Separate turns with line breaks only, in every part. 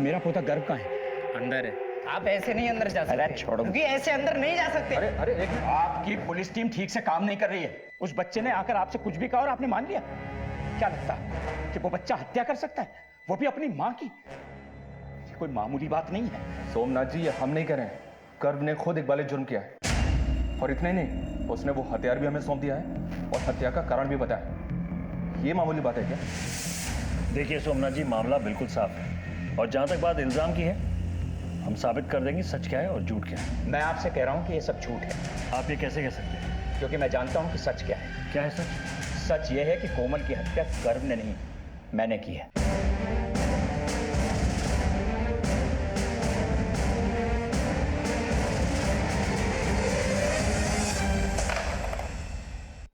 मेरा पोता गर्व कहाँ है?
अंदर है।
आप ऐसे नहीं अंदर जा सकते।
अरे छोड़ो।
क्योंकि ऐसे अंदर नहीं जा सकते।
अरे अरे एक मिनट। आपकी पुलिस टीम ठीक से काम नहीं कर रही है। उस बच्चे ने आकर आपसे कुछ भी कहा और आपने मान लिया। क्या लगता है कि वो बच्चा हत्या कर सकता है, वो भी अपनी माँ की? ये कोई मामूली बात नहीं है।
सोमनाथ जी, ये हम नहीं कर रहे हैं, कर्व ने खुद इकबाल जुर्म किया है। और इतना ही नहीं, उसने वो हथियार भी हमें सौंप दिया है और हत्या का कारण भी बताया। ये मामूली बात है क्या?
देखिए सोमनाथ जी, मामला बिल्कुल साफ है और जहां तक बात इल्जाम की है, हम साबित कर देंगे सच क्या है और झूठ क्या है।
मैं आपसे कह रहा हूं कि ये सब झूठ है।
आप ये कैसे कह सकते हैं?
क्योंकि मैं जानता हूं कि सच क्या है।
क्या है सच?
सच ये है कि कोमल की हत्या कर्व ने नहीं, मैंने की है।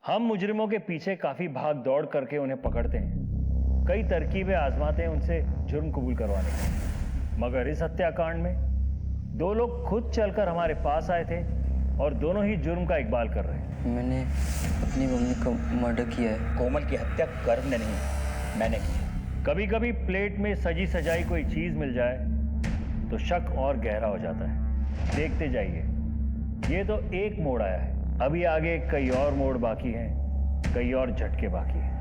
हम मुजरिमों के पीछे काफी भाग दौड़ करके उन्हें पकड़ते हैं, कई तरकीबें आजमाते हैं उनसे जुर्म कबूल करवाने की। मगर इस हत्याकांड में दो लोग खुद चलकर हमारे पास आए थे और दोनों ही जुर्म का इकबाल कर रहे हैं।
मैंने अपनी मम्मी का मर्डर किया है।
कोमल की हत्या कर्व ने नहीं, मैंने की है।
कभी कभी प्लेट में सजी सजाई कोई चीज मिल जाए तो शक और गहरा हो जाता है। देखते जाइए, ये तो एक मोड़ आया है, अभी आगे कई और मोड़ बाकी हैं, कई और झटके बाकी हैं।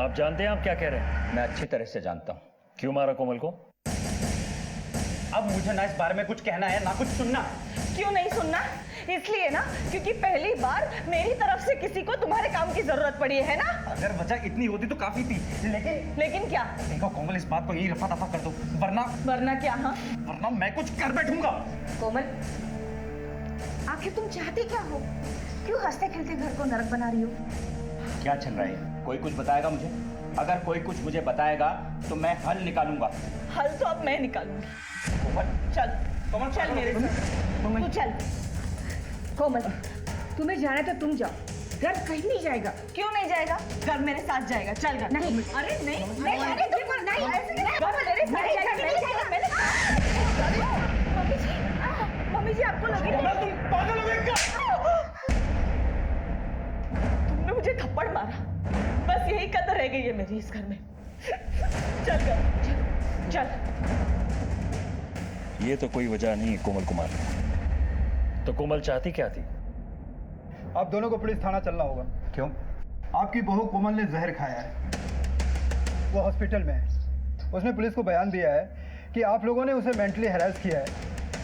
आप जानते हैं आप क्या कह रहे हैं?
मैं अच्छी तरह से जानता हूं।
क्यों मारा कोमल को?
अब मुझे ना इस बारे में कुछ कहना है ना कुछ सुनना है।
क्यों नहीं सुनना? इसलिए ना क्योंकि पहली बार मेरी तरफ से किसी को तुम्हारे काम की जरूरत पड़ी है ना?
अगर वजह इतनी होती तो काफी थी,
लेकिन क्या?
देखो कोमल, इस बात को यही रफा दफा कर दो,
वरना क्या? हाँ,
वरना मैं कुछ कर बैठूंगा।
कोमल, आखिर तुम चाहती क्या हो? क्यों हंसते खेलते घर को नरक बना रही हो?
क्या चल रहा है? कोई कुछ बताएगा मुझे? अगर कोई कुछ मुझे बताएगा तो मैं हल निकालूंगा।
हल तो अब मैं निकालूंगी।
कोमल,
चल
कोमल,
चल मेरे साथ। तू चल। कोमल, तुम्हें जाना है तो तुम जाओ, घर कहीं नहीं जाएगा। क्यों नहीं जाएगा? घर मेरे साथ जाएगा। चल घर। नहीं, अरे नहीं, अरे तुम नहीं, ऐसे नहीं, घर मेरे साथ जाएगा। मम्मी जी आपको लगी
तुम पागल हो गई क्या?
तुमने मुझे थप्पड़ मारा, बस यही कदर रह गई है मेरी इस घर में। चल घर, चल।
ये तो कोई वजह नहीं है कोमल को मारने। तो कोमल चाहती क्या थी?
आप दोनों को पुलिस थाना चलना होगा।
क्यों?
आपकी बहू कोमल ने जहर खाया है, वो हॉस्पिटल में है। उसने पुलिस को बयान दिया है कि आप लोगों ने उसे मेंटली हैरेस किया है,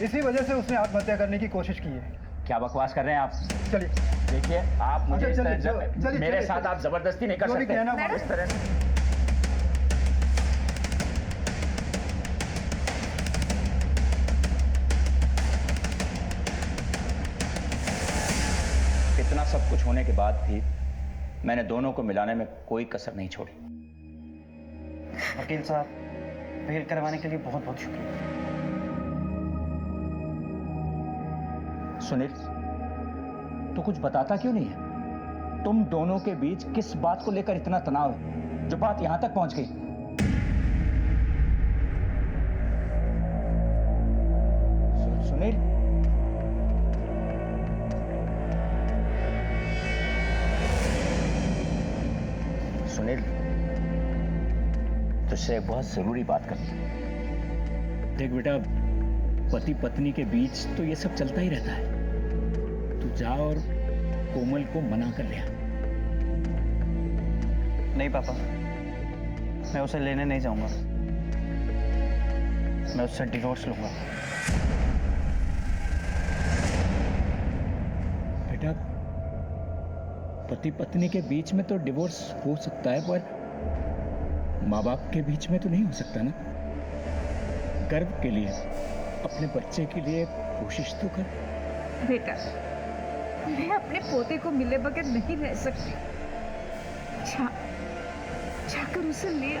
इसी वजह से उसने आत्महत्या करने की कोशिश की है।
क्या बकवास कर रहे हैं आप?
चलिए
देखिए, आप मुझे
अच्छा,
इस
चलिए,
तरह
चलिए,
मेरे
चलिए,
साथ
चलिए।
आप जबरदस्ती नहीं कर
जो भी
सकते
कहना
इस तरह से। इतना सब कुछ होने के बाद भी मैंने दोनों को मिलाने में कोई कसर नहीं छोड़ी।
वकील साहब, बेल करवाने के लिए बहुत बहुत शुक्रिया।
सुनील, तू कुछ बताता क्यों नहीं है? तुम दोनों के बीच किस बात को लेकर इतना तनाव है जो बात यहां तक पहुंच गई? सुनील, सुनील, तुझसे एक बहुत जरूरी बात करनी है।
देख बेटा, पति पत्नी के बीच तो ये सब चलता ही रहता है। तू जा और कोमल को मना कर ले आ।
नहीं पापा, मैं उसे लेने नहीं जाऊंगा। मैं उससे डिवोर्स लूंगा।
बेटा, पति पत्नी के बीच में तो डिवोर्स हो सकता है, पर माँ बाप के बीच में तो नहीं हो सकता ना। गर्व के लिए, अपने बच्चे के लिए कोशिश तो कर।
बेटा, मैं अपने पोते को मिले बगैर नहीं रह सकती। जाकर उसे ले आ।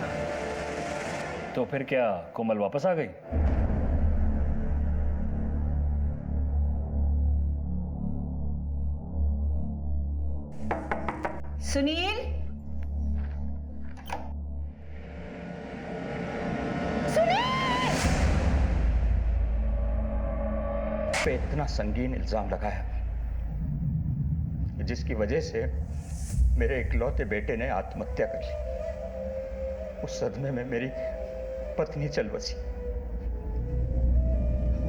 तो फिर क्या कोमल वापस आ गई?
सुनील,
पे इतना संगीन इल्जाम लगाया जिसकी वजह से मेरे इकलौते बेटे ने आत्महत्या कर ली। उस सदमे में मेरी पत्नी चल बसी।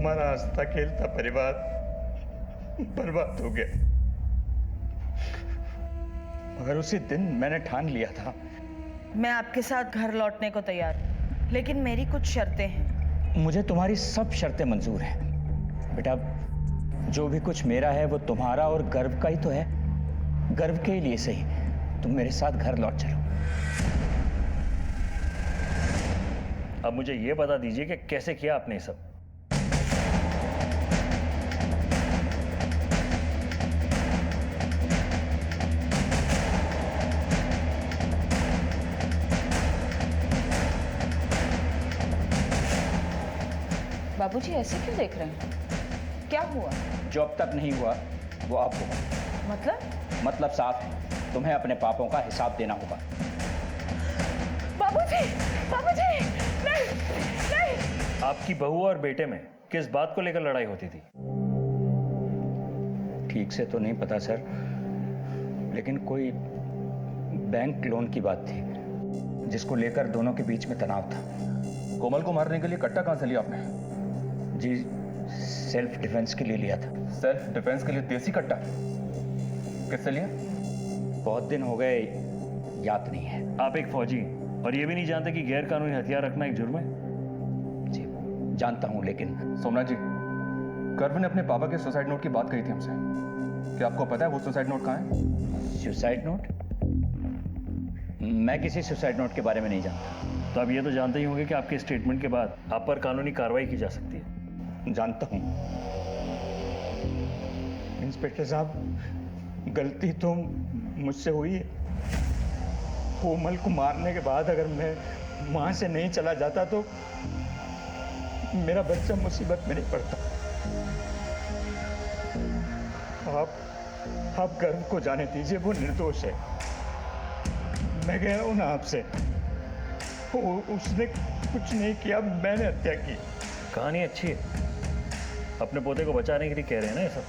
हमारा हंसता खेलता परिवार बर्बाद हो गया। मगर उसी दिन मैंने ठान लिया था।
मैं आपके साथ घर लौटने को तैयार हूँ, लेकिन मेरी कुछ शर्तें हैं।
मुझे तुम्हारी सब शर्तें मंजूर हैं बेटा। जो भी कुछ मेरा है वो तुम्हारा और गर्व का ही तो है। गर्व के लिए सही तुम मेरे साथ घर लौट चलो।
अब मुझे यह बता दीजिए कि कैसे किया आपने ये सब।
बाबूजी ऐसे क्यों देख रहे हैं? क्या हुआ?
जो अब तक नहीं हुआ वो अब होगा। मतलब साफ है, तुम्हें अपने पापों का हिसाब देना होगा।
बाबूजी, बाबूजी, नहीं, नहीं।
आपकी बहू और बेटे में किस बात को लेकर लड़ाई होती थी?
ठीक से तो नहीं पता सर, लेकिन कोई बैंक लोन की बात थी जिसको लेकर दोनों के बीच में तनाव था।
कोमल को मारने के लिए कट्टा कहां से लिया आपने?
जी सेल्फ डिफेंस के लिए लिया था।
सेल्फ डिफेंस के लिए देसी कट्टा किससे लिया?
बहुत दिन हो गए, याद नहीं है।
आप एक फौजी और ये भी नहीं जानते कि गैर कानूनी हथियार रखना एक जुर्म है?
जी जानता हूं, लेकिन
सोमनाथ जी, गर्व ने अपने पापा के सुसाइड नोट की बात कही थी हमसे। क्या आपको पता है वो सुसाइड नोट कहाँ है?
Suicide note? मैं किसी सुसाइड नोट के बारे में नहीं जानता।
तो आप ये तो जानते ही होंगे कि आपके स्टेटमेंट के बाद आप पर कानूनी कार्रवाई की जा सकती है।
जानता हूं इंस्पेक्टर साहब, गलती तो मुझसे हुई है। कोमल को मारने के बाद अगर मैं वहां से नहीं चला जाता तो मेरा बच्चा मुसीबत में नहीं पड़ता। आप गर्व को जाने दीजिए, वो निर्दोष है। मैं कह रहा हूं ना आपसे, उसने कुछ नहीं किया, मैंने हत्या की।
कहानी अच्छी है, अपने पोते को बचाने के लिए कह रहे हैं ना ये सब?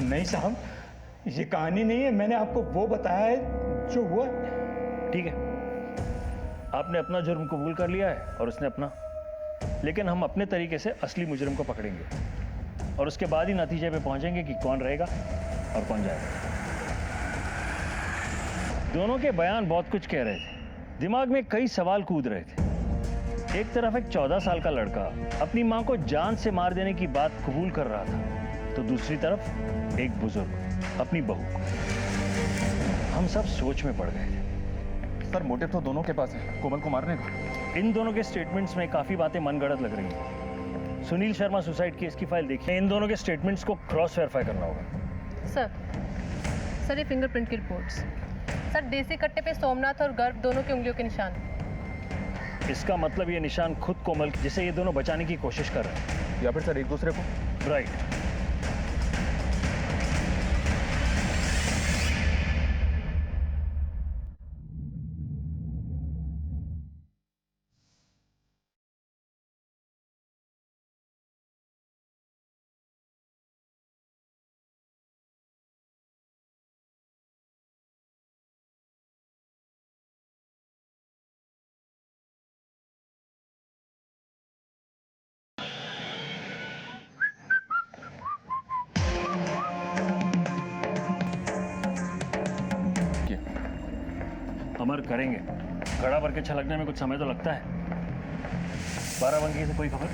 नहीं साहब, ये कहानी नहीं है। मैंने आपको वो बताया है जो हुआ।
ठीक है, आपने अपना जुर्म कबूल कर लिया है और उसने अपना, लेकिन हम अपने तरीके से असली मुजरिम को पकड़ेंगे और उसके बाद ही नतीजे पे पहुंचेंगे कि कौन रहेगा और कौन जाएगा। दोनों के बयान बहुत कुछ कह रहे थे, दिमाग में कई सवाल कूद रहे थे। एक तरफ एक 14 साल का लड़का अपनी मां को जान से मार देने की बात कबूल कर रहा था, तो दूसरी तरफ एक बुजुर्ग अपनी बहू। हम सब सोच में पड़ गए थे।
सर, मोटिव तो दोनों के पास है कोमल को मारने का।
इन दोनों के स्टेटमेंट्स में काफी बातें मनगढ़ंत लग रही हैं। सुनील शर्मा सुसाइड केस की फाइल देखिए, इन दोनों के स्टेटमेंट्स को क्रॉस वेरीफाई करना होगा।
सर ये फिंगरप्रिंट की रिपोर्ट्स। सर देसी कट्टे पे सोमनाथ और गर्व दोनों की उंगलियों के निशान।
इसका मतलब ये निशान खुद कोमल, जिसे ये दोनों बचाने की कोशिश कर रहे हैं,
या फिर सर एक दूसरे को?
राइट। अमर करेंगे, घड़ा भर के छलकने में कुछ समय तो लगता है। बाराबंकी से कोई खबर?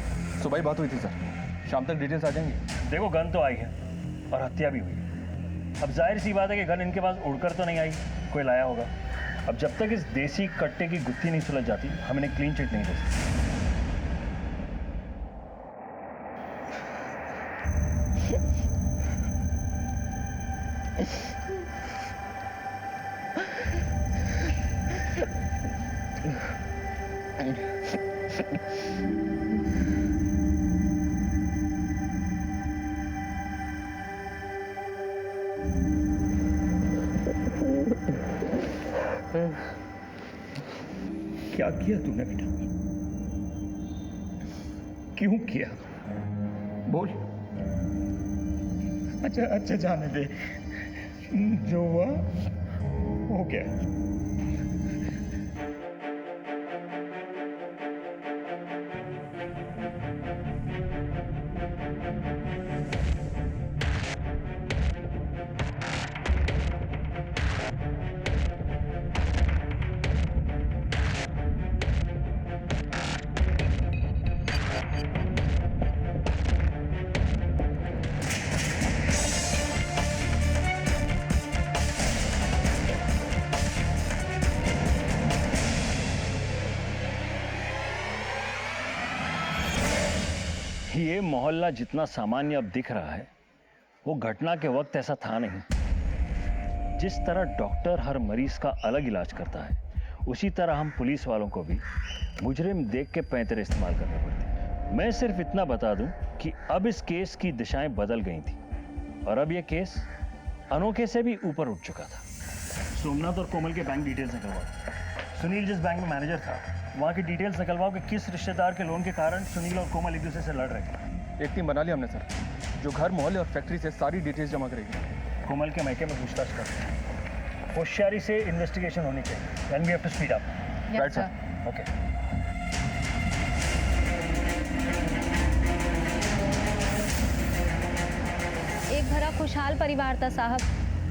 सुबह ही बात हुई थी सर, शाम तक डिटेल्स आ जाएंगी।
देखो गन तो आई है और हत्या भी हुई। अब जाहिर सी बात है कि गन इनके पास उड़कर तो नहीं आई, कोई लाया होगा। अब जब तक इस देसी कट्टे की गुत्थी नहीं सुलझ जाती, हम इन्हें क्लीन चिट नहीं दे सकते।
क्या किया तूने बेटा? क्यों किया? बोल। अच्छा जाने दे, जो हुआ हो गया।
ये मोहल्ला जितना सामान्य अब दिख रहा है वो घटना के वक्त ऐसा था नहीं। जिस तरह डॉक्टर हर मरीज का अलग इलाज करता है उसी तरह हम पुलिस वालों को भी मुजरिम देख के पैंतरे इस्तेमाल करने पड़ते हैं। मैं सिर्फ इतना बता दूं कि अब इस केस की दिशाएं बदल गई थी और अब यह केस अनोखे से भी ऊपर उठ चुका था। सोमनाथ और कोमल के बैंक डिटेल्स निकलवाओ। सुनील जिस बैंक में मैनेजर था वहाँ की डिटेल्स निकलवाओ कि किस रिश्तेदार के लोन के कारण सुनील और कोमल एक दूसरे से लड़ रहे थे।
एक टीम बना लिया हमने सर, जो घर मोहल्ले और फैक्ट्री से सारी डिटेल्स जमा करेगी।
कोमल के मैके में पूछताछ कर होशियारी से इन्वेस्टिगेशन होनी चाहिए। Then we have to speed up.
Right, sir.
Okay.
एक भरा खुशहाल परिवार था साहब,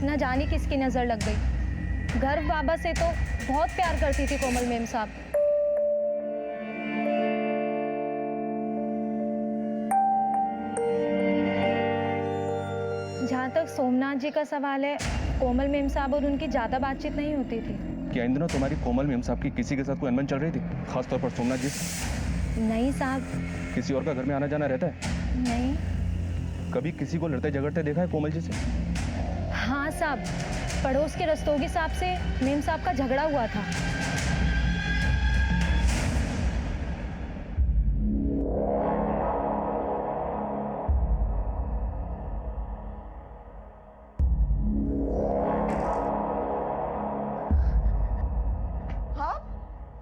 न जाने किसकी नजर लग गई। गर्व बाबा से तो बहुत प्यार करती थी कोमल मेम साहब। जहाँ तक सोमनाथ जी का सवाल है, कोमल मेम साहब और उनकी ज्यादा बातचीत नहीं होती थी।
क्या इन दिनों तुम्हारी कोमल मेम साहब की किसी के साथ कोई अनबन चल रही थी, खासतौर पर सोमनाथ जी से?
नहीं साहब।
किसी और का घर में आना जाना रहता है?
नहीं।
कभी किसी को लड़ते झगड़ते देखा है कोमल जी से?
हाँ साहब, पड़ोस के रस्तोगी साहब से मेम साहब का झगड़ा हुआ था।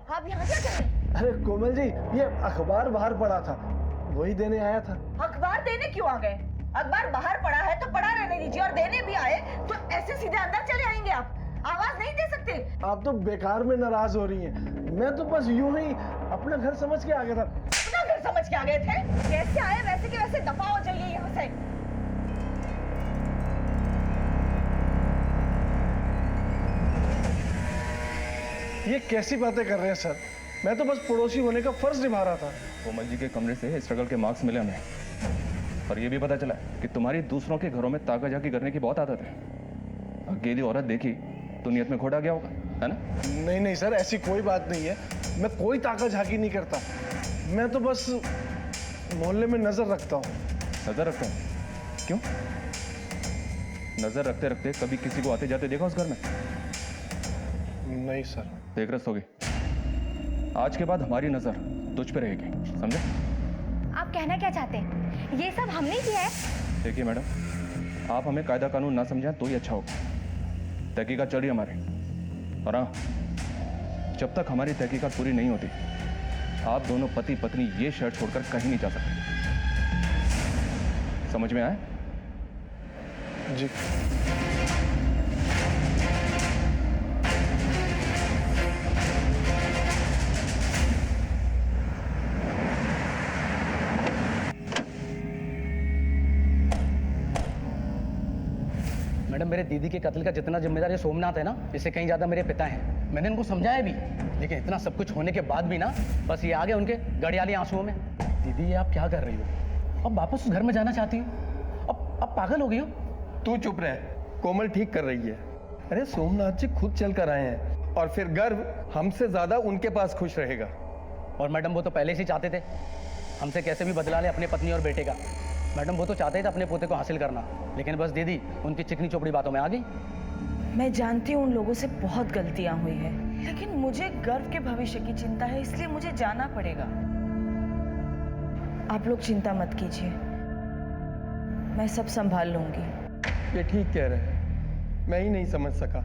आप यहाँ क्या कर रहे हैं?
अरे कोमल जी, ये अखबार बाहर पड़ा था, वही देने आया था।
अखबार देने क्यों आ गए? अखबार बाहर पड़ा है तो पड़ा रहने दीजिए, और देने भी आए तो ऐसे सीधे अंदर चले आएंगे आप? आवाज नहीं दे सकते?
आप तो बेकार में नाराज हो रही हैं। मैं तो बस यूं ही अपना घर समझ के आ गया था।
अपना घर समझ के आ गए थे? जैसे आए वैसे के वैसे दफा हो जाइए यहाँ से।
ये कैसी बातें कर रहे हैं सर? मैं तो बस पड़ोसी होने का फर्ज निभा रहा था।
कोमल जी के कमरे से स्ट्रगल के मार्क्स मिले हमें, और ये भी पता चला कि तुम्हारी दूसरों के घरों में ताका झाकी करने की बहुत आदत है। अकेली औरत देखी तो नियत में खोटा गया होगा, है ना?
नहीं नहीं सर, ऐसी कोई बात नहीं है। मैं कोई ताका झाकी नहीं करता। मैं तो बस मोहल्ले में नजर रखता हूँ।
नजर रखता हूँ? क्यों? नजर रखते रखते कभी किसी को आते जाते देखा उस घर में?
नहीं सर।
देख रस्तोगी, आज के बाद हमारी नजर तुझ पे रहेगी, समझे?
आप कहना क्या चाहते हैं? ये सब हमने किया है।
देखिए मैडम, आप हमें कायदा कानून ना समझाएं तो ही अच्छा होगा। तहकीकात चल रही है हमारी, और हाँ, जब तक हमारी तहकीकात पूरी नहीं होती आप दोनों पति पत्नी ये शहर छोड़कर कहीं नहीं जा सकते। समझ में आया?
जी।
मैडम, मेरे दीदी के कत्ल का जितना जिम्मेदार ये सोमनाथ है ना, इससे कहीं ज्यादा मेरे पिता हैं। मैंने उनको समझाया भी, लेकिन इतना सब कुछ होने के बाद भी ना, बस ये आ गए उनके गड़ियाली आंसुओं में। दीदी, ये आप क्या कर रही हो? अब वापस उस घर में जाना चाहती हो? अब पागल हो गई हो?
तू चुप रह, कोमल ठीक कर रही है। अरे सोमनाथ जी खुद चल कर आए हैं, और फिर गर्व हमसे ज्यादा उनके पास खुश रहेगा।
और मैडम, वो तो पहले से चाहते थे हमसे कैसे भी बदला ले अपने पत्नी और बेटे का। मैडम, वो तो चाहते थे अपने पोते को हासिल करना, लेकिन बस दीदी उनकी चिकनी चोपड़ी बातों में आ गई।
मैं जानती हूँ उन लोगों से बहुत गलतियां हुई है, लेकिन मुझे गर्व के भविष्य की चिंता है, इसलिए मुझे जाना पड़ेगा। आप लोग चिंता मत कीजिए, मैं सब संभाल लूंगी।
ये ठीक कह रहे हैं, मैं ही नहीं समझ सका।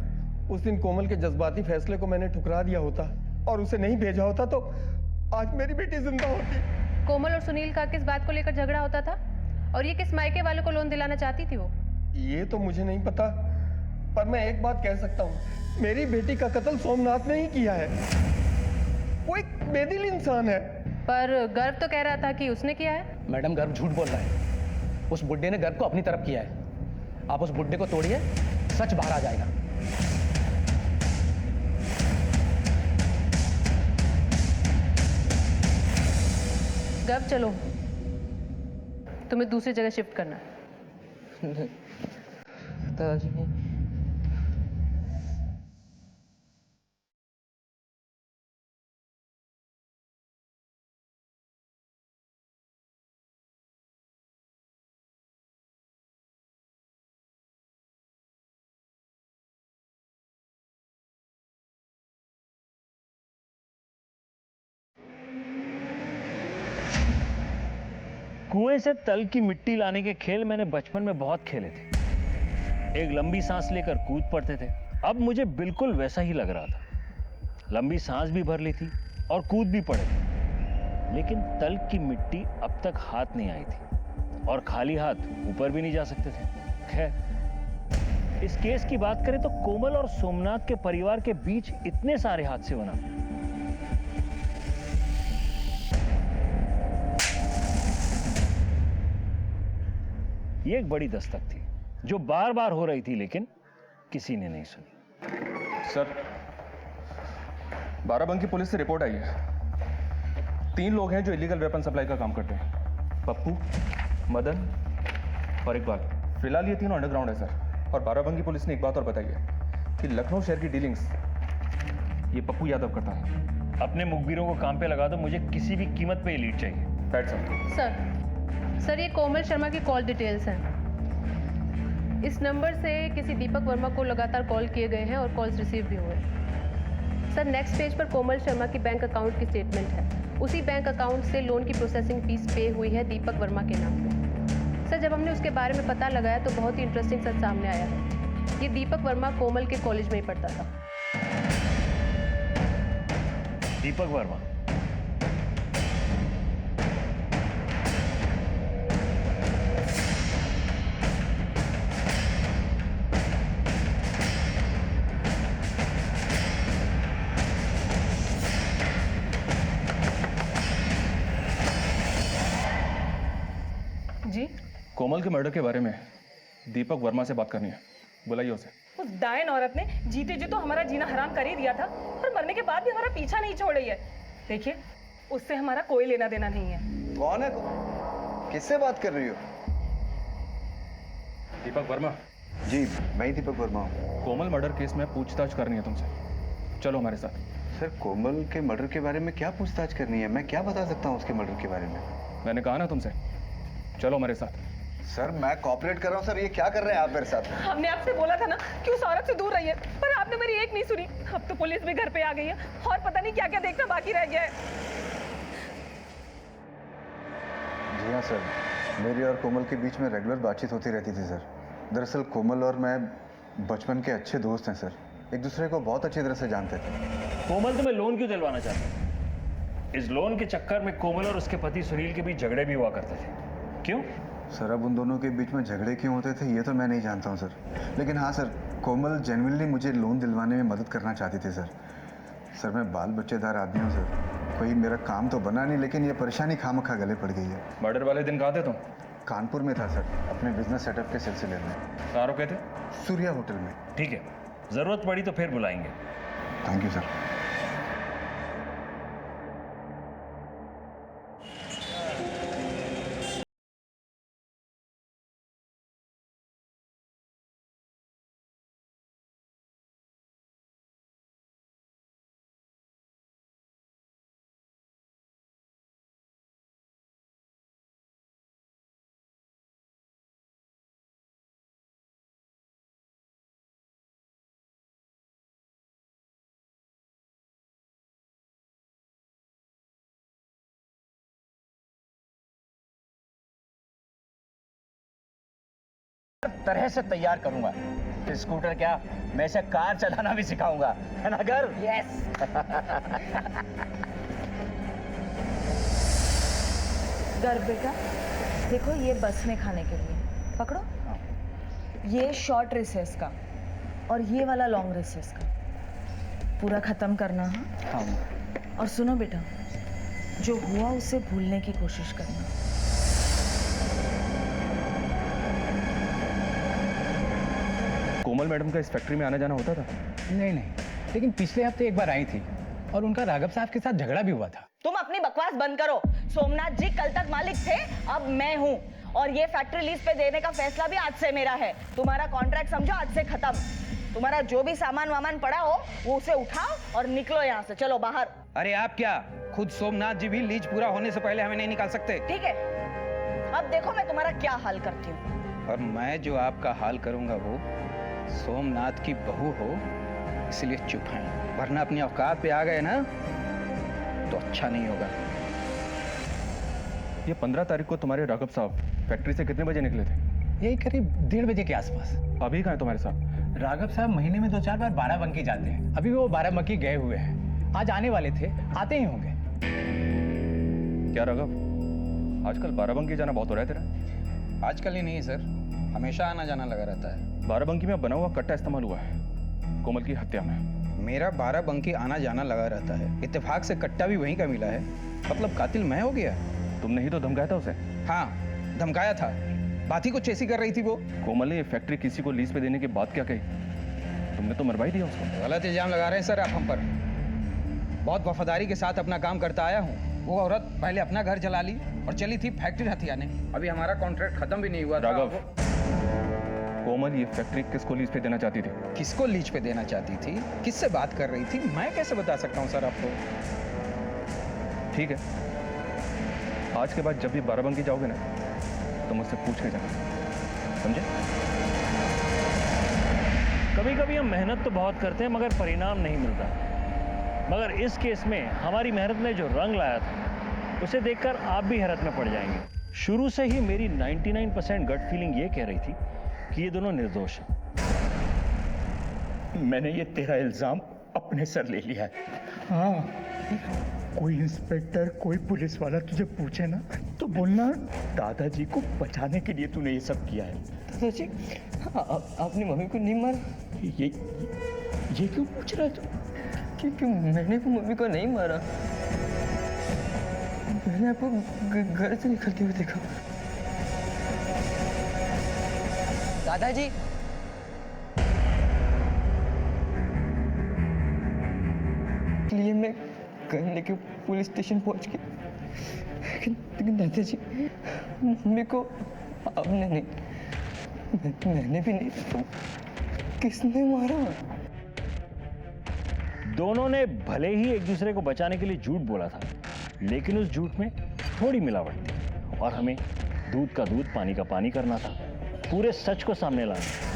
उस दिन कोमल के जज्बाती फैसले को मैंने ठुकरा दिया होता और उसे नहीं भेजा होता तो आज मेरी बेटी जिंदा होती।
कोमल और सुनील का किस बात को लेकर झगड़ा होता था, और ये किस मायके वालों को लोन दिलाना चाहती थी वो?
ये तो मुझे नहीं पता, पर मैं एक बात कह सकता हूँ, मेरी बेटी का कत्ल सोमनाथ ने ही किया है। वो एक बेदिल इंसान है।
पर गर्व तो कह रहा था कि उसने किया है।
मैडम, गर्व झूठ बोल रहा है। उस बुड्ढे ने गर्व को अपनी तरफ किया है। आप उस बुड्ढे को तोड़िए, सच बाहर आ जाएगा।
गर्व, चलो, तुम्हें दूसरी जगह शिफ्ट करना है।
दादाजी
कुएं से तल की मिट्टी लाने के खेल मैंने बचपन में बहुत खेले थे। एक लंबी सांस लेकर कूद पड़ते थे। अब मुझे बिल्कुल वैसा ही लग रहा था। लंबी सांस भी भर ली थी और कूद भी पड़े थे, लेकिन तल की मिट्टी अब तक हाथ नहीं आई थी और खाली हाथ ऊपर भी नहीं जा सकते थे। खैर, इस केस की बात करें तो कोमल और सोमनाथ के परिवार के बीच इतने सारे हादसे बना। ये एक बड़ी दस्तक थी जो बार बार हो रही थी, लेकिन किसी ने नहीं सुनी।
सर, बाराबंकी पुलिस से रिपोर्ट आई है। 3 लोग हैं जो इलीगल वेपन सप्लाई का काम करते हैं। पप्पू, मदन और इकबाल। फिलहाल ये तीनों अंडरग्राउंड है सर। और बाराबंकी पुलिस ने एक बात और बताई है कि लखनऊ शहर की डीलिंग्स ये पप्पू यादव करता है।
अपने मुखबिरों को काम पे लगा दो, मुझे किसी भी कीमत पे ये लीड चाहिए।
Right sir.
सर ये कोमल शर्मा की कॉल डिटेल्स हैं। इस नंबर से किसी दीपक वर्मा को लगातार कॉल किए गए हैं और कॉल्स रिसीव भी हुए। सर नेक्स्ट पेज पर कोमल शर्मा की बैंक अकाउंट की स्टेटमेंट है। उसी बैंक अकाउंट से लोन की प्रोसेसिंग फीस पे हुई है दीपक वर्मा के नाम पे। सर जब हमने उसके बारे में पता लगाया तो बहुत ही इंटरेस्टिंग सच सामने आया है। ये दीपक वर्मा कोमल के कॉलेज में ही पढ़ता था।
दीपक वर्मा?
जी?
कोमल के मर्डर के बारे में दीपक वर्मा से बात करनी है। बुलाइए उसे।
उस डायन औरत ने जीते जी तो हमारा जीना हराम कर ही दिया था और मरने के बाद भी हमारा पीछा नहीं छोड़ रही है। देखिए, उससे हमारा कोई लेना देना नहीं है।
कौन है? किससे बात कर रही हो?
दीपक वर्मा?
जी, मैं ही दीपक वर्मा हूँ।
कोमल मर्डर केस में पूछताछ करनी है तुमसे। चलो हमारे साथ।
सर, कोमल के मर्डर के बारे में क्या पूछताछ करनी है? मैं क्या बता सकता हूँ उसके मर्डर के बारे में?
मैंने कहा ना तुमसे, चलो हमारे साथ।
सर, मैं कॉपरेट कर रहा हूँ। सर, ये क्या कर रहे हैं आप मेरे साथ?
हमने आपसे बोला था ना कि उस औरत से दूर रहिए, पर आपने मेरी एक नहीं सुनी। अब तो पुलिस भी घर पे आ गई है और पता नहीं क्या क्या देखना बाकी रह गया है।
जी हाँ सर, मेरी और कोमल के बीच में रेगुलर बातचीत होती रहती थी सर। दरअसल कोमल और मैं बचपन के अच्छे दोस्त हैं सर। एक दूसरे को बहुत अच्छी तरह से जानते थे।
कोमल तुम्हें लोन क्यों दिलवाना चाहते हैं? इस लोन के चक्कर में कोमल और उसके पति सुनील के बीच झगड़े भी हुआ करते थे। क्यों?
सर, अब उन दोनों के बीच में झगड़े क्यों होते थे ये तो मैं नहीं जानता हूँ सर। लेकिन हाँ सर, कोमल जेन्युइनली मुझे लोन दिलवाने में मदद करना चाहती थी सर। सर, मैं बाल बच्चेदार आदमी हूँ सर। कोई मेरा काम तो बना नहीं, लेकिन ये परेशानी खामखा गले पड़ गई है।
मर्डर वाले दिन कहाँ थे तुम?
कानपुर में था सर, अपने बिजनेस सेटअप के सिलसिले में।
कहाँ रुके थे?
सूर्या होटल में।
ठीक है, जरूरत पड़ी तो फिर बुलाएंगे।
Thank you sir.
तरह से तैयार करूंगा। स्कूटर क्या, मैं इसे कार चलाना भी सिखाऊंगा, है ना गर्व? यस।
गर्व बेटा, देखो ये बस में खाने के लिए पकड़ो। ये शॉर्ट रिसेस का और ये वाला लॉन्ग रिसेस का पूरा खत्म करना। हाँ। और सुनो बेटा, जो हुआ उसे भूलने की कोशिश करना।
कोमल मैडम का इस फैक्ट्री में आना जाना होता था?
नहीं नहीं, लेकिन पिछले हफ्ते एक बार आई थी और उनका राघव साहब के साथ झगड़ा भी हुआ था।
तुम अपनी बकवास बंद करो। सोमनाथ जी कल तक मालिक थे, अब मैं हूँ और ये फैक्ट्री लीज पे देने का फैसला भी आज से मेरा है। तुम्हारा कॉन्ट्रैक्ट समझो आज से खत्म। तुम्हारा जो भी सामान वामान पड़ा हो वो उसे उठाओ और निकलो यहाँ से। चलो बाहर।
अरे आप क्या, खुद सोमनाथ जी भी लीज पूरा होने से पहले हमें नहीं निकाल सकते?
ठीक है, अब देखो मैं तुम्हारा क्या हाल करती हूँ।
और मैं जो आपका हाल करूंगा वो सोमनाथ की बहू हो, इसलिए चुप हैं, वरना अपनी औकात पे आ गए ना तो अच्छा नहीं होगा।
ये 15 तारीख को तुम्हारे राघव साहब फैक्ट्री से कितने बजे निकले थे?
यही करीब 1:30 बजे के आसपास।
अभी कहाँ है तुम्हारे साथ?
राघव साहब महीने में 2-4 बार बाराबंकी जाते हैं। अभी वो बाराबंकी गए हुए हैं, आज आने वाले थे, आते ही होंगे।
क्या राघव, आजकल बाराबंकी जाना बहुत हो रहा है तेरा?
आजकल ही नहीं सर, हमेशा आना जाना लगा रहता है।
बाराबंकी में बना हुआ कट्टा इस्तेमाल हुआ है कोमल की हत्या में।
मेरा बाराबंकी आना जाना लगा रहता है, इत्तेफाक से कट्टा भी वहीं का मिला है। मतलब कातिल मैं हो गया?
तुमने ही तो धमकाया था उसे।
हाँ, धमकाया था। बात ही कुछ ऐसी कर रही थी वो।
कोमल ने ये फैक्ट्री किसी को लीज पे देने की बात क्या कही? तुमने तो मरवा ही दिया उसको।
गलत इल्जाम लगा रहे हैं सर आप हम पर। बहुत वफादारी के साथ अपना काम करता आया हूँ। वो औरत पहले अपना घर जला ली और चली थी फैक्ट्री हथियाने। अभी हमारा कॉन्ट्रैक्ट खत्म भी नहीं हुआ था।
राघव, कोमल ये फैक्ट्री किसको लीज पे देना चाहती थी?
किसको लीज पे देना चाहती थी, किससे बात कर रही थी, मैं कैसे बता सकता हूँ सर आपको।
ठीक है, आज के बाद जब भी बाराबंकी जाओगे ना तो मुझसे पूछ के जाना, समझे?
कभी कभी हम मेहनत तो बहुत करते हैं मगर परिणाम नहीं मिलता। मगर इस केस में हमारी मेहनत ने जो रंग लाया था उसे देखकर आप भी हैरत में पड़ जाएंगे। शुरू से ही मेरी 99% गट फीलिंग ये कह रही थी कि ये दोनों निर्दोष हैं।
मैंने ये तेरा इल्जाम अपने सर ले लिया है। हाँ, कोई इंस्पेक्टर, कोई पुलिस वाला तुझे पूछे ना तो बोलना दादाजी को बचाने के लिए तूने ये सब किया है।
दादाजी, आपने मम्मी को नहीं मारा?
ये क्यों पूछ रहा है तू?
क्योंकि मैंने तो मम्मी को नहीं मारा। मैंने आपको घर से निकलते हुए देखा। दादाजी, लिए मैं घर लेके पुलिस स्टेशन पहुंच के, लेकिन दादाजी मम्मी को आपने नहीं, मैंने भी नहीं, तो किसने मारा?
दोनों ने भले ही एक दूसरे को बचाने के लिए झूठ बोला था, लेकिन उस झूठ में थोड़ी मिलावट थी और हमें दूध का दूध पानी का पानी करना था, पूरे सच को सामने लाना।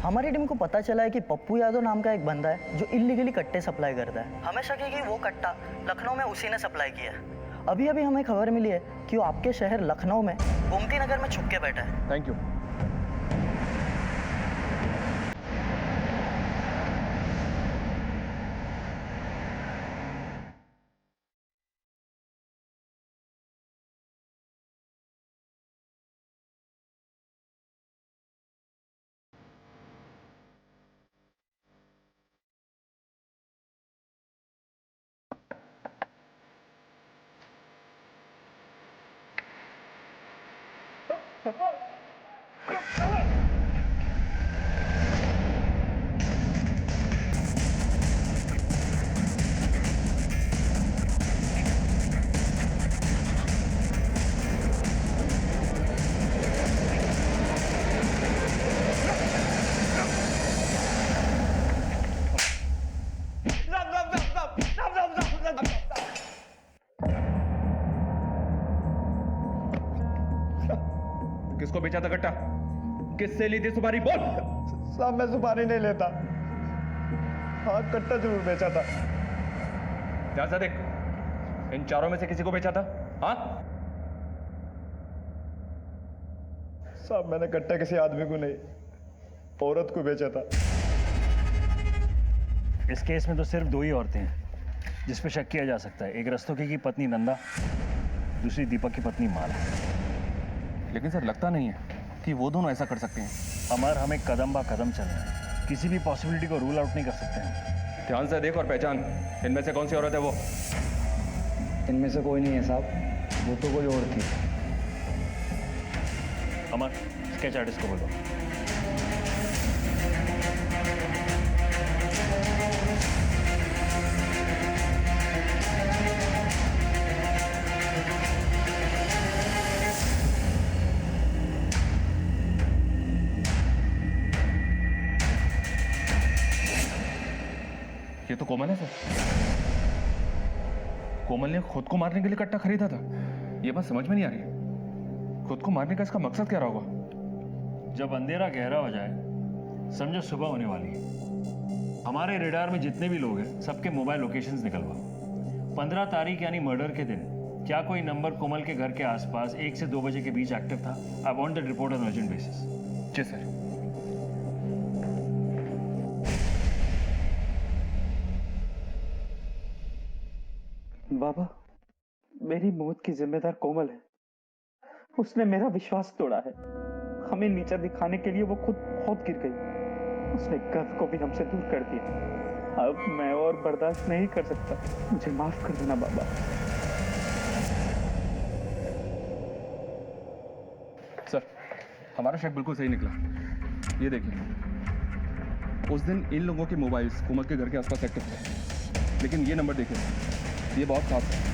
हमारी टीम को पता चला है कि पप्पू यादव नाम का एक बंदा है जो इलीगली कट्टे सप्लाई करता है। हमें शक है कि वो कट्टा लखनऊ में उसी ने सप्लाई किया है। अभी अभी हमें खबर मिली है कि वो आपके शहर लखनऊ में गोमती नगर में छुप के बैठा है।
Thank you. किसको बेचा था कट्टा? किससे ली थी सुपारी? बोल।
साहब, मैं सुपारी नहीं लेता। हाँ, कट्टा जरूर बेचा था।
ध्यान से देख, इन चारों में से किसी को बेचा था? हाँ
साहब, मैंने कट्टा किसी आदमी को नहीं, औरत को बेचा था।
इस केस में तो सिर्फ दो ही औरतें हैं जिस पे शक किया जा सकता है। एक रस्तोगी की पत्नी नंदा, दूसरी दीपक की पत्नी माला।
लेकिन सर, लगता नहीं है कि वो दोनों ऐसा कर सकते हैं।
अमर, हमें कदम बा कदम चलना है, किसी भी पॉसिबिलिटी को रूल आउट नहीं कर सकते हैं।
ध्यान से देख और पहचान, इनमें से कौन सी औरत है वो?
इनमें से कोई नहीं है साहब, वो तो कोई और थी।
अमर, स्केच आर्टिस्ट को बोलो।
ये तो कोमल है सर। कोमल ने खुद को मारने के लिए कट्टा खरीदा था। ये बात समझ में नहीं आ रही। खुद को मारने का इसका मकसद क्या रहा होगा?
जब अंधेरा गहरा हो जाए, समझो सुबह होने वाली है। हमारे रेडार में जितने भी लोग हैं, सबके मोबाइल लोकेशंस निकलवाओ। 15 तारीख यानी मर्डर के दिन क्या कोई नंबर कोमल के घर के आसपास 1 से 2 बजे के बीच एक्टिव था? I want that report on urgent basis.
जी सर।
बाबा, मेरी मौत की जिम्मेदार कोमल है। उसने मेरा विश्वास तोड़ा है। हमें नीचा दिखाने के लिए वो खुद बहुत गिर गई। उसने गर्व को भी हमसे दूर कर दिया। अब मैं और बर्दाश्त नहीं कर सकता। मुझे माफ कर देना बाबा।
सर, हमारा शक बिल्कुल सही निकला। ये देखिए, उस दिन इन लोगों के मोबाइल्स कोमल के घर के आसपास एक्टिव थे, लेकिन ये नंबर देखिए, ये बहुत खास है।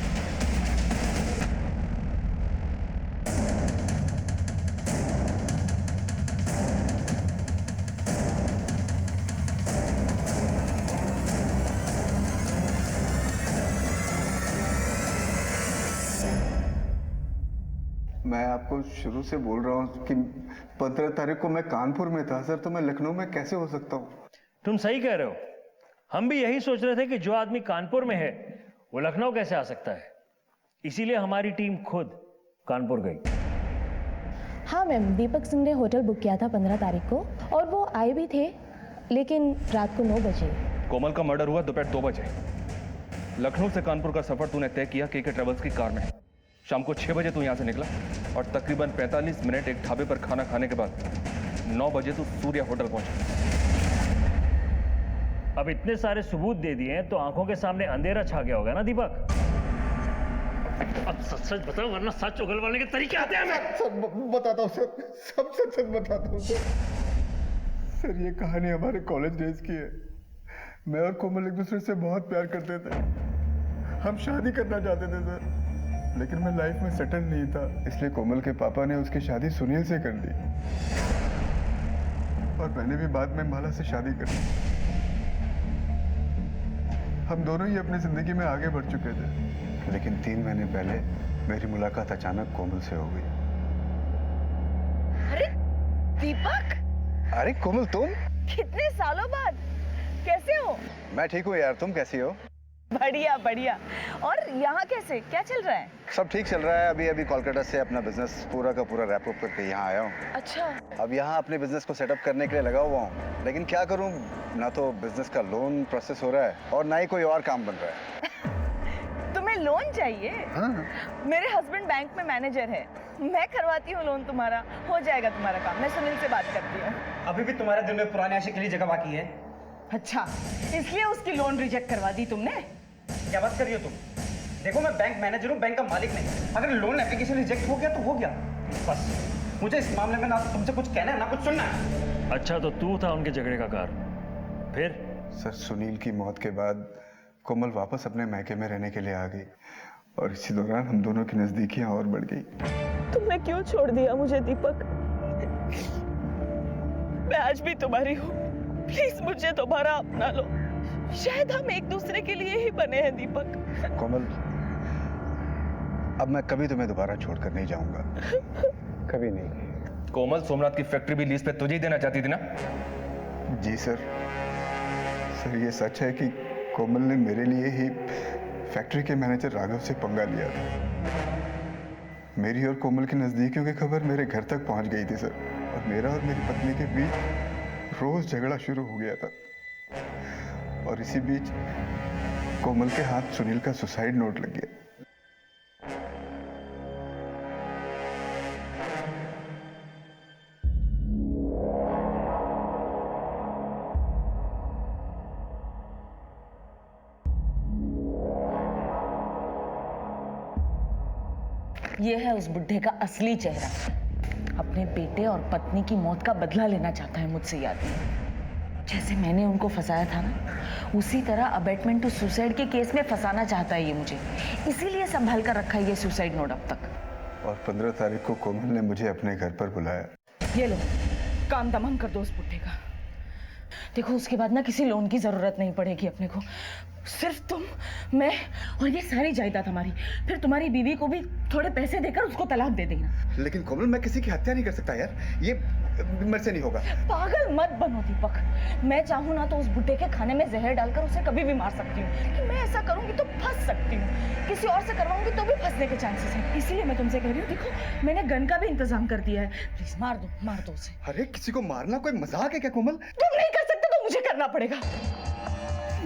मैं आपको शुरू से बोल रहा हूँ कि 15 तारीख को मैं कानपुर में था सर, तो मैं लखनऊ में कैसे हो सकता हूँ?
तुम सही कह रहे हो। हम भी यही सोच रहे थे कि जो आदमी कानपुर में है वो लखनऊ कैसे आ सकता है। इसीलिए हमारी टीम खुद कानपुर गई।
हाँ मैम, दीपक सिंह ने होटल बुक किया था 15 तारीख को और वो आए भी थे, लेकिन रात को 9 बजे।
कोमल का मर्डर हुआ दोपहर 2 बजे। लखनऊ से कानपुर का सफर तूने तय किया के ट्रेवल्स की कार में। शाम को 6 बजे तू यहाँ से निकला और तकरीबन 45 मिनट एक ढाबे पर खाना खाने के बाद 9 बजे तू सूर्या होटल पहुंचा।
अब इतने सारे सबूत दे दिए हैं तो आंखों के सामने अंधेरा छा गया होगा ना दीपक? अब सच सच बताओ, वरना सच उगलवाने के तरीके आते हैं। मैं
सब बताता हूँ सर, सब सच सच बताता हूँ सर। सर, ये कहानी हमारे कॉलेज डेज की है। मैं और कोमल एक दूसरे से बहुत प्यार करते थे। हम शादी करना चाहते थे सर, लेकिन मैं लाइफ में सेटल नहीं था, इसलिए कोमल के पापा ने उसकी शादी सुनील से कर दी और मैंने भी बाद में माला से शादी कर दी। हम दोनों ही अपनी जिंदगी में आगे बढ़ चुके थे, लेकिन 3 महीने पहले मेरी मुलाकात अचानक कोमल से हो गई।
अरे दीपक,
अरे कोमल, तुम
कितने सालों बाद कैसे हो?
मैं ठीक हूँ यार, तुम कैसी हो?
बढ़िया बढ़िया। और यहाँ कैसे, क्या चल रहा है?
सब ठीक चल रहा है। अभी कोलकाता से अपना बिजनेस पूरा का पूरा रैप अप करके यहाँ आया हूँ।
अच्छा।
अब यहाँ अपने बिजनेस को सेटअप करने के लिए लगा हुआ हूँ, लेकिन क्या करूँ, ना तो बिजनेस का लोन प्रोसेस हो रहा है और ना ही कोई और काम बन रहा है।
तुम्हें लोन चाहिए?
हाँ।
मेरे हस्बैंड बैंक में मैनेजर है, मैं करवाती हूँ लोन तुम्हारा, हो जाएगा तुम्हारा काम। मैं सुनील से बात करती हूँ।
अभी भी तुम्हारे दिल में पुराने आशिक के लिए जगह बाकी है?
अच्छा, इसलिए उसकी लोन रिजेक्ट करवा दी तुमने?
क्या बात कर रही हो तुम? देखो, मैं बैंक मैनेजर हूँ, बैंक का मालिक नहीं। अगर लोन एप्लीकेशन रिजेक्ट हो गया तो हो गया, बस। मुझे इस मामले में ना तुमसे कुछ कहना है ना कुछ सुनना है।
अच्छा, तो तू था उनके झगड़े का कारण? फिर?
सर, सुनील की मौत के बाद कोमल वापस अपने मैके में रहने के लिए आ गई और इसी दौरान हम दोनों की नजदीकियां और बढ़ गई।
तुमने क्यों छोड़ दिया मुझे दीपक? मैं आज भी तुम्हारी हूँ, प्लीज मुझे दोबारा अपना लो। शायद हम एक दूसरे के लिए ही बने हैं दीपक।
कोमल, अब मैं कभी तुम्हें दोबारा छोड़कर नहीं जाऊंगा, कभी नहीं।
कोमल सोमनाथ की फैक्ट्री भी लीज पे तुझे ही देना चाहती थी ना?
जी सर। सर, ये सच है कि कोमल ने मेरे लिए ही फैक्ट्री के मैनेजर राघव से पंगा लिया था। मेरी और कोमल की नजदीकियों की खबर मेरे घर तक पहुंच गई थी सर, और मेरा और मेरी पत्नी के बीच रोज झगड़ा शुरू हो गया था। और इसी बीच कोमल के हाथ सुनील का सुसाइड नोट लग गया।
ये है उस बुढ़े का असली चेहरा। अपने बेटे और पत्नी की मौत का बदला लेना चाहता है मुझसे, याद नहीं। जैसे मैंने उनको फंसाया था ना, उसी तरह अबेटमेंट टू सुसाइड के केस में फंसाना चाहता है ये मुझे। इसीलिए संभाल कर रखा है ये सुसाइड नोट अब तक।
और 15 तारीख को कोमल ने मुझे अपने घर पर बुलाया।
ये लो, काम तमाम कर दो उस बुढ़े का। देखो, उसके बाद ना किसी लोन की जरूरत नहीं पड़ेगी अपने को। सिर्फ तुम, मैं और ये सारी जायदाद हमारी। फिर तुम्हारी बीवी को भी थोड़े पैसे देकर उसको तलाक दे देना।
लेकिन कोमल, मैं किसी की हत्या नहीं कर सकता यार। मेरे से नहीं होगा।
पागल मत बनो दीपक। मैं चाहूँ ना तो उस बुड्ढे के खाने में जहर डालकर उसे कभी भी मार सकती हूँ, लेकिन मैं ऐसा करूंगी तो फंस सकती हूँ। किसी और से करवाऊंगी तो भी फंसने के चांसेस हैं। इसीलिए मैं तुमसे कह रही हूँ, देखो मैंने गन का भी इंतजाम कर दिया है। प्लीज मार दो उसे।
अरे किसी को मारना कोई मजाक है क्या कोमल?
तुम नहीं कर सकते तो मुझे करना पड़ेगा।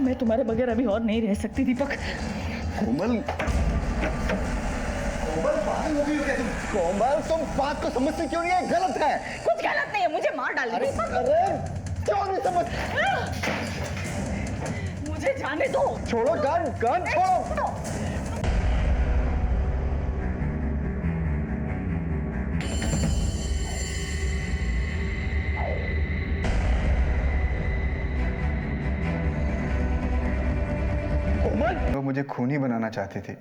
मैं तुम्हारे बगैर अभी और नहीं रह सकती दीपक।
कोमल पागल हो गई हो क्या तुम? कोमल तुम बात को समझती क्यों नहीं है? गलत है।
कुछ गलत नहीं है, मुझे मार डाल
अरे क्यों नहीं समझ?
मुझे जाने दो।
छोड़ो गन छोड़ो। वो मुझे खूनी बनाना चाहती थी।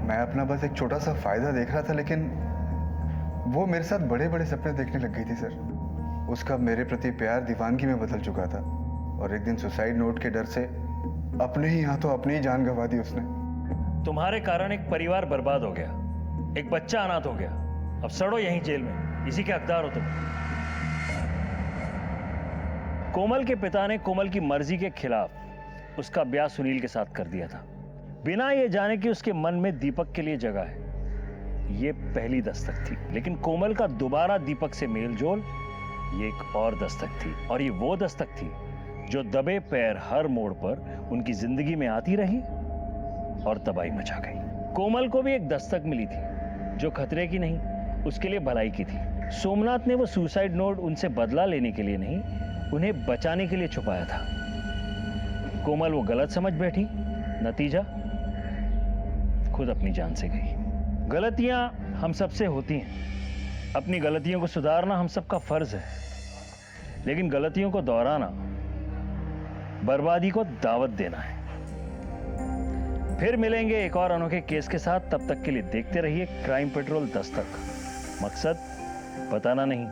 मैं अपना बस एक छोटा सा फायदा देख रहा था, लेकिन वो मेरे साथ बड़े बड़े सपने देखने लग गई थी सर। उसका मेरे प्रति प्यार दीवानगी में बदल चुका था, और एक दिन सुसाइड नोट के डर से अपने ही हाथों अपनी ही जान गंवा दी उसने।
तुम्हारे कारण एक परिवार बर्बाद हो गया, एक बच्चा अनाथ हो गया। अब सड़ो यहीं जेल में, इसी के हकदार हो तुम। कोमल के पिता ने कोमल की मर्जी के खिलाफ उसका ब्याह सुनील के साथ कर दिया था, बिना ये जाने कि उसके मन में दीपक के लिए जगह है। ये पहली दस्तक थी, लेकिन कोमल का दोबारा दीपक से मेल जोल ये एक और दस्तक थी, और ये वो दस्तक थी जो दबे पैर हर मोड़ पर उनकी जिंदगी में आती रही और तबाही मचा गई। कोमल को भी एक दस्तक मिली थी, जो खतरे की नहीं, उसके लिए भलाई की थी। सोमनाथ ने वो सुसाइड नोट उनसे बदला लेने के लिए नहीं, उन्हें बचाने के लिए छुपाया था। कोमल वो गलत समझ बैठी, नतीजा खुद अपनी जान से गई। गलतियां हम सबसे होती हैं, अपनी गलतियों को सुधारना हम सबका फर्ज है, लेकिन गलतियों को दोहराना बर्बादी को दावत देना है। फिर मिलेंगे एक और अनोखे केस के साथ, तब तक के लिए देखते रहिए क्राइम पेट्रोल दस्तक। मकसद बताना नहीं,